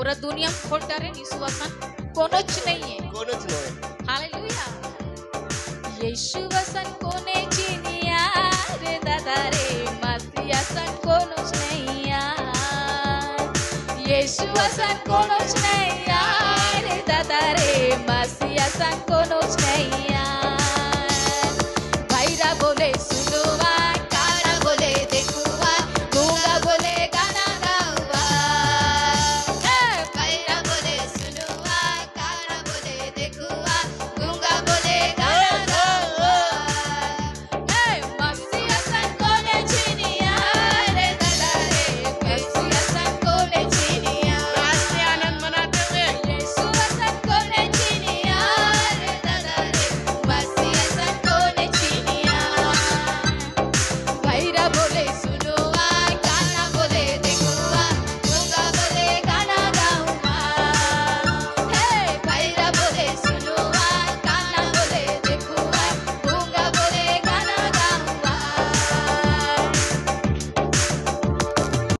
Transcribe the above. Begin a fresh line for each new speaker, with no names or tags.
पूरा दुनिया में खोटा रे यीशु असन कोनोच नहीं है,
कोनोच नहीं।
हालेलुया। यीशु असन कोने चिनिया रे दादा रे मसीह असन कोनोच नहीं यार। यीशु असन कोनोच नहीं यार रे दादा रे मसीह असन कोनोच नहीं यार।